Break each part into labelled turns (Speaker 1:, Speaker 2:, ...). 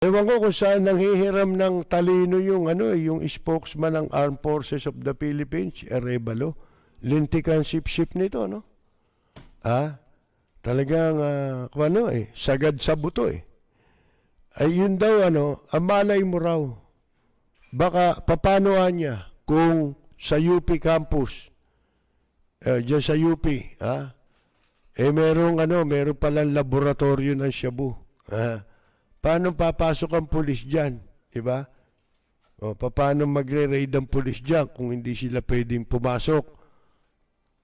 Speaker 1: Ewan ko kung saan nanghihiram ng talino yung yung spokesman ng Armed Forces of the Philippines, Arevalo. Lintikan sip-sip nito, no? Talagang sagad sa buto eh. Ay yun daw ang malay mo raw. Baka papanuhan niya kung sa UP campus, dyan sa UP, meron palang laboratorio ng shabu. Paano papasok ang pulis dyan? Diba? O, paano magre-raid ang pulis dyan kung hindi sila pwedeng pumasok?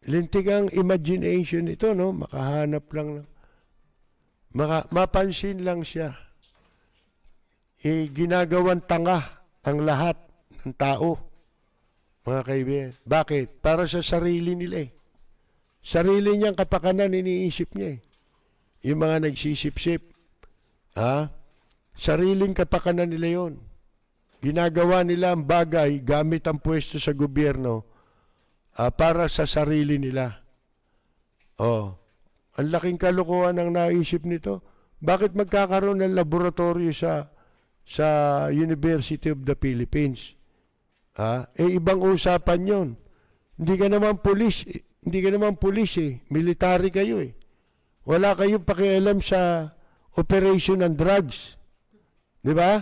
Speaker 1: Lintik ang imagination ito, no? Makahanap lang. Mapansin lang siya. Ginagawan tanga ang lahat ng tao. Mga kaibigan. Bakit? Para sa sarili nila eh. Sarili niyang kapakanan iniisip niya eh. Yung mga nagsisip-sip. Sariling kapakanan nila yon. Ginagawa nila ang bagay gamit ang pwesto sa gobyerno para sa sarili nila. Ang laking kalokohan ang naisip nito. Bakit magkakaroon ng laboratorio sa University of the Philippines? Ibang usapan yon. Hindi ka naman pulis eh. Military kayo eh. Wala kayong pakialam sa operation ng drugs. Di ba?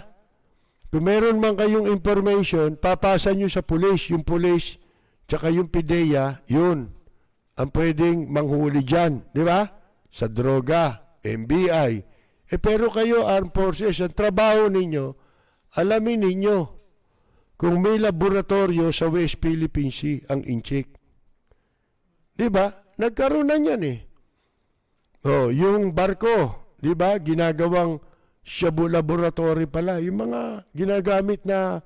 Speaker 1: Kung meron man kayong information, papasa nyo sa pulis. Yung pulis, tsaka yung PIDEA, yun ang pwedeng manghuli dyan. Di ba? Sa droga, NBI. Pero kayo, Armed Forces, ang trabaho ninyo, alamin ninyo kung may laboratorio sa West Philippine Sea, ang Inchik. Di ba? Nagkaroon na yan eh. Yung barko, di ba? Ginagawang shabu laboratory pala. Yung mga ginagamit na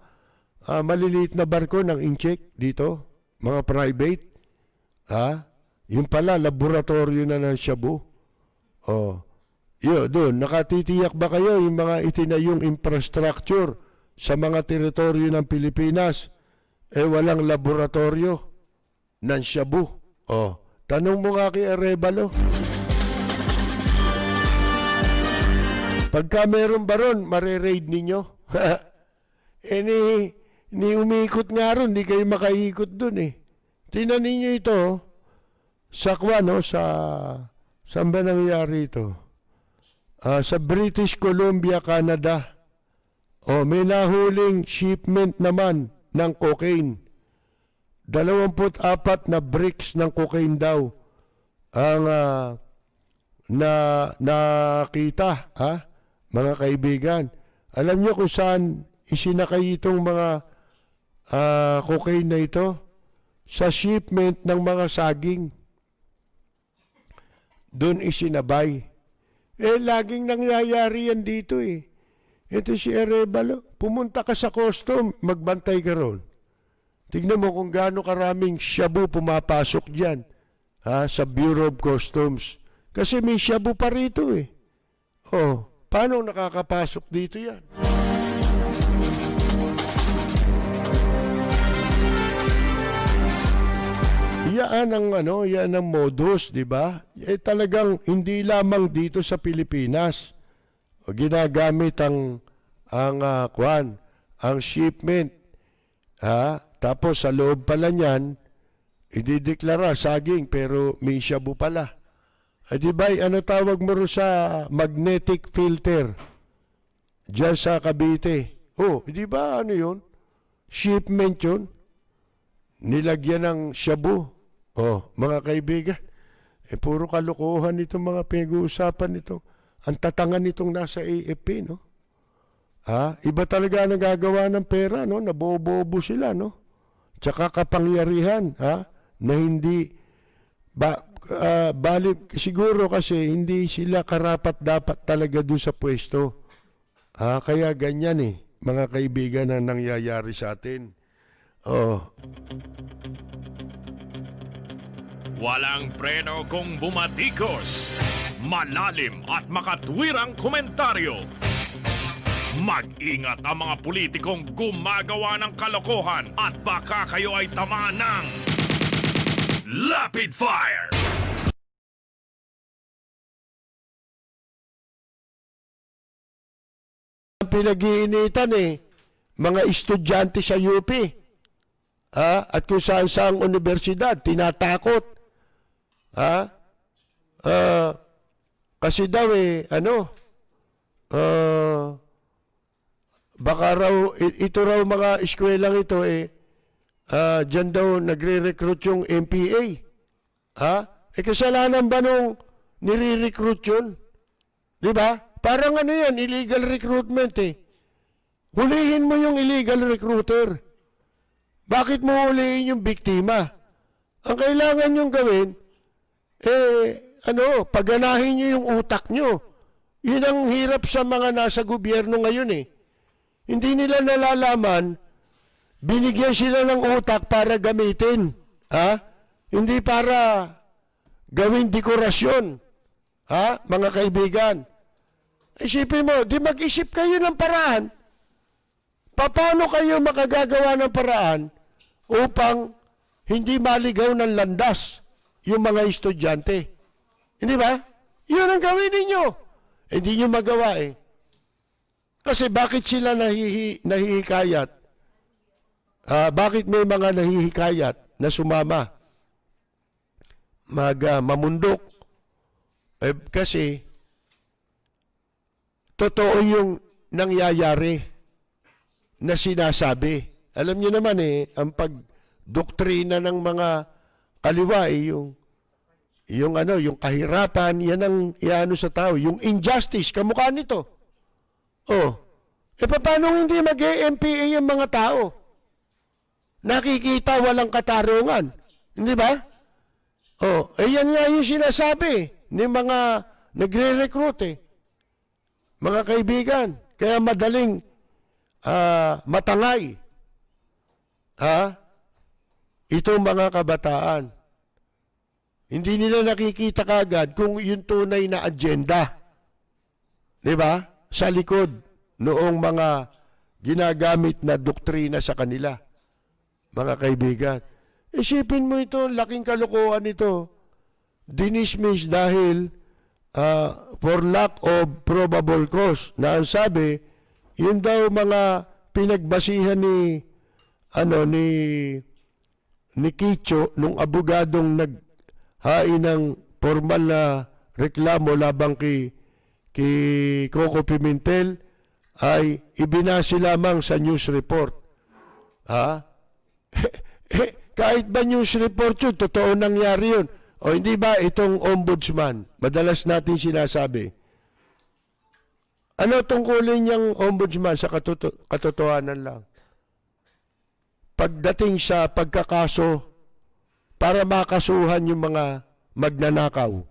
Speaker 1: maliliit na barko ng Inchik dito, mga private. Yung pala, laboratorio na ng shabu. Doon, nakatitiyak ba kayo yung mga itinayong infrastructure sa mga teritoryo ng Pilipinas? Walang laboratorio ng shabu. Tanong mo nga kay Arevalo. Pagka meron ba ron, mare-raid ninyo? Ni umikot nga ron, di kayo makaikot dun eh. Tingnan ninyo ito, saan ba nangyari ito? Sa British Columbia, Canada. May nahuling shipment naman ng cocaine. 24 na bricks ng cocaine daw ang nakita, mga kaibigan. Alam niyo kung saan isinakay itong mga cocaine na ito? Sa shipment ng mga saging. Doon isinabay. Laging nangyayari yan dito eh. Ito si Arevalo. Pumunta ka sa custom, magbantay ka ron. Tignan mo kung gaano karaming shabu pumapasok dyan sa Bureau of Customs. Kasi may shabu pa rito eh. Paano nakakapasok dito yan? Yan ang modus, di ba? Talagang hindi lamang dito sa Pilipinas. Ginagamit ang shipment. Tapos sa loob pala niyan, idideklara saging pero may shabu pala. Di ba, ano tawag mo rin sa magnetic filter? Diyan sa Cavite. Di ba ano yun? Shipment yun. Nilagyan ng shabu. Mga kaibigan, puro kalokohan itong mga pinag-uusapan nito. Ang tatangan nitong nasa AFP, no? Iba talaga ang nagagawa ng pera, no? Nabobobo sila, no? Tsaka kapangyarihan, na hindi balik siguro kasi hindi sila karapat dapat talaga doon sa pwesto. Kaya ganyan eh, mga kaibigan na nangyayari sa atin.
Speaker 2: Walang preno kung bumatikos. Malalim at makatwirang komentaryo. Mag-ingat ang mga politikong gumagawa ng kalokohan at baka kayo ay tamaan ng Rapid Fire!
Speaker 1: ang pinag-iinitan mga estudyante sa UP. At kung saan saang universidad, tinatakot. Kasi daw baka raw, ito raw mga eskwelang ito dyan daw nagre-recruit yung MPA. Kasalanan ba nung nire-recruit yun? Di ba? Parang yan, illegal recruitment Hulihin mo yung illegal recruiter. Bakit mo hulihin yung biktima? Ang kailangan nyong gawin, paganahin nyo yung utak nyo. Yun ang hirap sa mga nasa gobyerno ngayon Hindi nila nalalaman, binigyan sila ng utak para gamitin. Hindi para gawing dekorasyon. Mga kaibigan. Isipin mo, di mag-isip kayo ng paraan. Paano kayo makagagawa ng paraan upang hindi maligaw ng landas yung mga estudyante? Hindi ba? Yun ang gawin ninyo. Hindi nyo magawa Kasi bakit sila nahihikayat? Bakit may mga nahihikayat na sumama? Mamundok. Kasi totoo yung nangyayari na sinasabi. Alam niyo naman ang pagdoktrina ng mga kaliwa yung kahirapan, yan ang iano sa tao, yung injustice, kamukha nito. Paano hindi mag-MPA yung mga tao? Nakikita walang katarungan. Hindi ba? Yan nga yung sinasabi ni mga nagre-recruit Mga kaibigan, kaya madaling matangay. Itong mga kabataan. Hindi nila nakikita kagad kung yung tunay na agenda. Di ba? Sa likod noong mga ginagamit na doktrina sa kanila. Mga kaibigan. Isipin mo ito, laking kalokohan ito. Dinismiss dahil for lack of probable cause. Na ang sabi, yun daw mga pinagbasihan ni Kicho, nung abogadong naghain ng formal na reklamo labang kay Coco Pimentel, ay ibinasi lamang sa news report. Kahit ba news report yun, totoo nangyari yun. O hindi ba itong ombudsman, madalas natin sinasabi, ano tungkulin niyang ombudsman sa katotohanan lang? Pagdating sa pagkakaso, para makasuhan yung mga magnanakaw.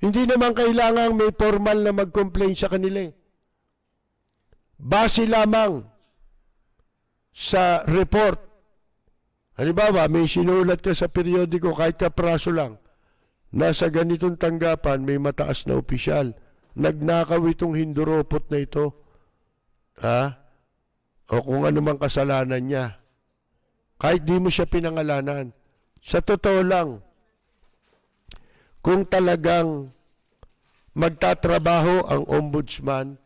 Speaker 1: Hindi naman kailangang may formal na mag-complain sa kanila. Base lamang sa report. Halimbawa, may sinulat ka sa periodiko kahit kapraso lang. Nasa ganitong tanggapan, may mataas na opisyal. Nagnakaw itong hinduropot na ito. O kung ano mang kasalanan niya. Kahit di mo siya pinangalanan. Sa totoo lang, kung talagang magtatrabaho ang ombudsman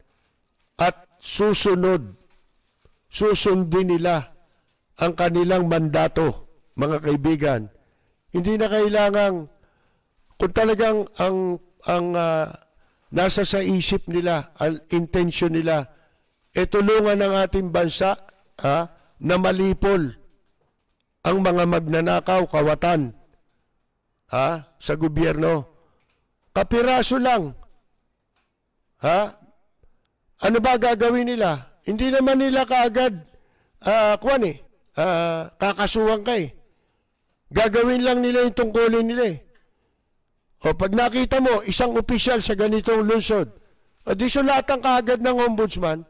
Speaker 1: at susundin nila ang kanilang mandato, mga kaibigan, hindi na kailangang, kung talagang ang nasa sa isip nila, ang intensyon nila, tulungan ng ating bansa na malipol ang mga magnanakaw, kawatan sa gobyerno. Kapiraso lang. Ano ba gagawin nila? Hindi naman nila kaagad kakasuhan ka Gagawin lang nila yung tungkulin nila O pag nakita mo, isang opisyal sa ganitong lungsod, di sulatan kaagad ng ombudsman,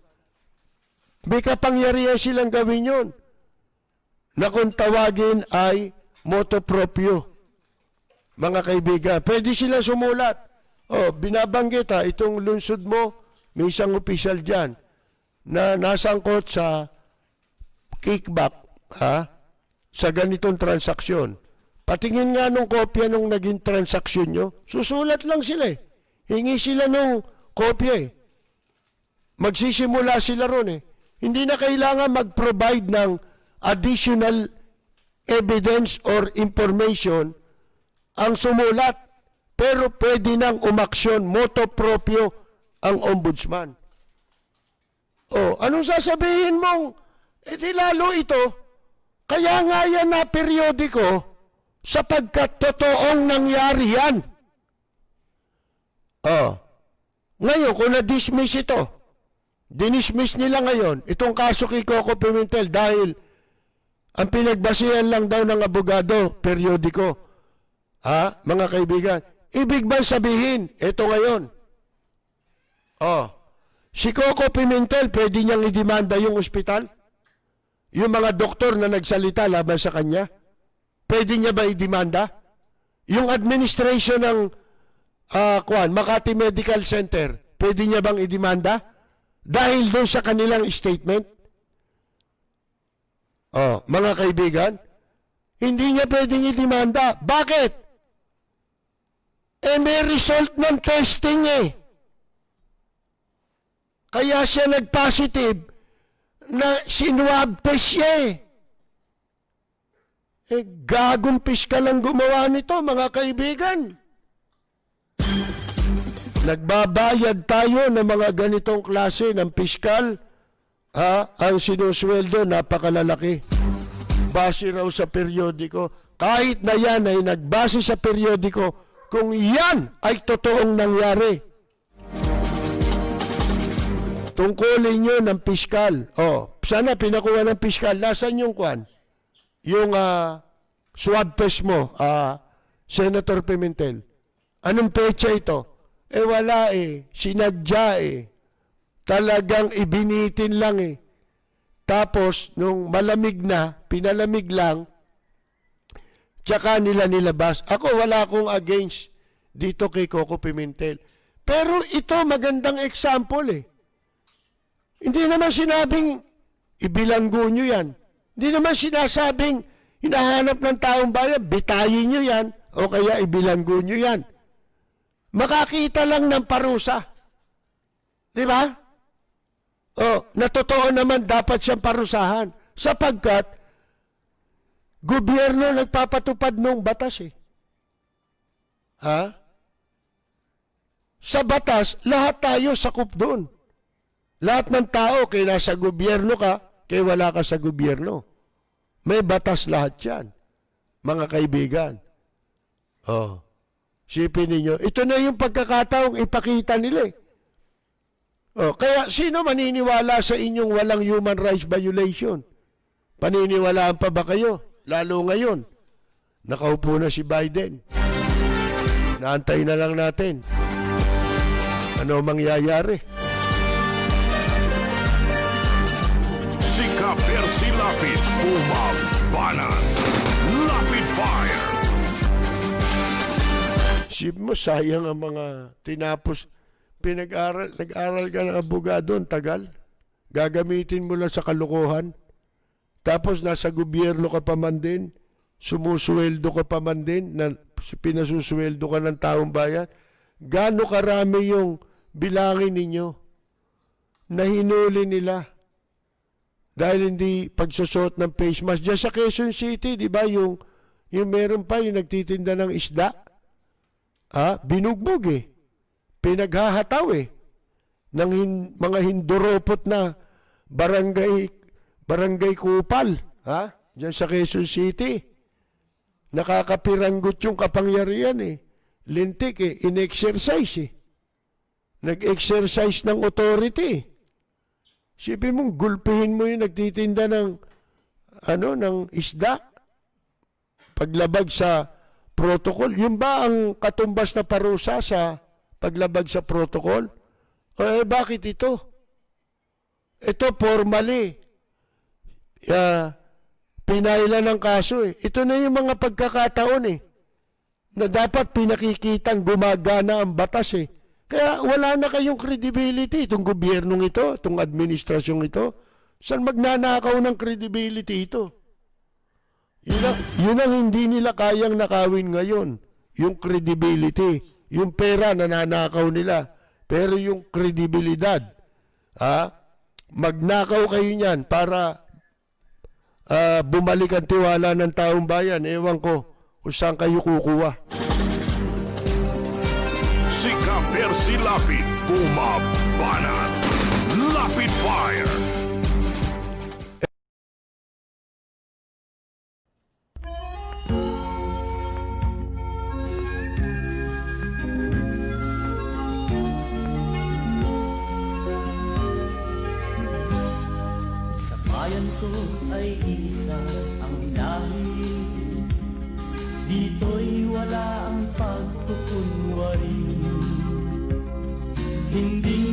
Speaker 1: may kapangyarihan silang gawin yun. Na kung tawagin ay motu proprio. Mga kaibigan, pwede sila sumulat. Binabanggit itong lungsod mo, may isang opisyal dyan na nasangkot sa kickback sa ganitong transaksyon. Patingin nga nung kopya nung naging transaksyon nyo, susulat lang sila Hingi sila nung kopya magsisimula sila ron eh. Hindi na kailangan mag-provide ng additional evidence or information ang sumulat. Pero pwede nang umaksyon, motu proprio ang ombudsman. O, anong sasabihin mong, di lalo ito, kaya nga yan na periodiko, sapagkat totoong nangyari yan. Oh. Ngayon, kung na-dismiss ito, dinismiss nila ngayon, itong kaso kay Coco Pimentel dahil ang pinagbasihan lang daw ng abogado, periodiko. Ha, mga kaibigan, ibig bang sabihin, ito ngayon, oh, si Coco Pimentel, pwede niyang idemanda yung ospital? Yung mga doktor na nagsalita laban sa kanya? Pwede niya ba idemanda? Yung administration ng Makati Medical Center, pwede niya bang idemanda? Dahil doon sa kanilang statement? Oh, mga kaibigan, hindi niya pwedeng idemanda. Bakit? May result ng testing eh. Kaya siya nag-positive na sinwab test siya eh. Gagong piskal lang gumawa nito, mga kaibigan. Nagbabayad tayo ng mga ganitong klase ng piskal. Ang sinusweldo, napakalalaki. Base raw sa periodiko. Kahit na yan ay nagbase sa periodiko, kung yan ay totoong nangyari. Tungkulin nyo ng piskal. Sana pinakuha ng piskal. Nasaan yung kwan? Yung swab test mo, Senator Pimentel. Anong pecha ito? Wala eh. Sinadya eh. Talagang ibinitin lang eh. Tapos, nung malamig na, pinalamig lang, tsaka nila nilabas. Ako, wala akong against dito kay Coco Pimentel. Pero ito, magandang example eh. Hindi naman sinabing, ibilanggo nyo yan. Hindi naman sinasabing, hinahanap ng taong bayan, bitayin nyo yan, o kaya ibilanggo nyo yan. Makakita lang ng parusa. Di ba? Na totoo naman dapat siyang parusahan. Sapagkat, gobyerno nagpapatupad ng batas eh. Sa batas, lahat tayo sakop doon. Lahat ng tao, kaya nasa gobyerno ka, kaya wala ka sa gobyerno. May batas lahat yan. Mga kaibigan. Sipin ninyo, ito na yung pagkakataong ipakita nila eh. Kaya sino maniniwala sa inyong walang human rights violation? Paniniwalaan pa ba kayo? Lalo ngayon, nakaupo na si Biden. Naantay na lang natin. Ano mangyayari?
Speaker 2: Si Percy Lapid, Umabanan. Lapid Fire.
Speaker 1: Sip mo, sayang ang mga tinapos. Nag-aral ka ng abogado, ang tagal. Gagamitin mo lang sa kalokohan. Tapos nasa gobyerno ka pa man din. Sumusweldo ka pa man din. Pinasusweldo ka ng taong bayan. Gaano karami yung bilangin ninyo na hinuli nila dahil hindi pagsusot ng face mask. Diyan sa Quezon City, di ba, yung meron pa yung nagtitinda ng isda. Binugbog eh. Pinaghahataw eh. Ng mga hinduropot na barangay kupal. Diyan sa Quezon City. Nakakapiranggot yung kapangyarihan eh. Lintik eh. In-exercise eh. Nag-exercise ng authority. Sipin mong gulpihin mo yung nagtitinda ng isda. Paglabag sa protocol. Yun ba ang katumbas na parusa sa paglabag sa protocol? Bakit ito? Ito formally. Pinailan ng kaso eh. Ito na yung mga pagkakataon eh. Na dapat pinakikitang gumagana ang batas eh. Kaya wala na kayong credibility itong gobyernong ito, itong administrasyong ito. Saan magnanakaw ng credibility ito? Yun ang hindi nila kayang nakawin ngayon. Yung credibility. Yung pera nananakaw nila. Pero yung kredibilidad, Magnakaw kayo niyan para bumalik ang tiwala ng taong bayan. Ewan ko kung saan kayo kukuha.
Speaker 2: Si Ka-Percy Lapid, bumabanat. Lapid Fire!
Speaker 3: Sa bayan ko ay isa ang lahi. Dito'y wala ang pagkukunwari. Hindi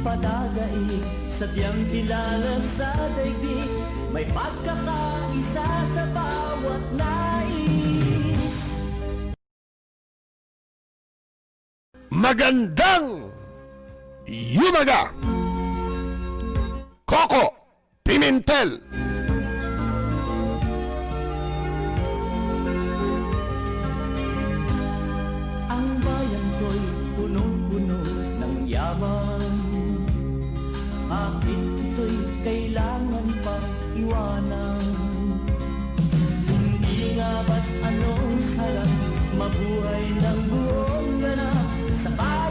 Speaker 3: padagay, sadyang kilala sa daigdig. May pagkakaisa sa bawat nais.
Speaker 1: Magandang Yumaga! Coco Pimentel!
Speaker 3: Ang bayan ko'y punong-puno ng yaman. Bakit ito'y kailangan pang iwanan? Hindi nga ba't anong sarap mabuhay ng buong ganap sa bayan?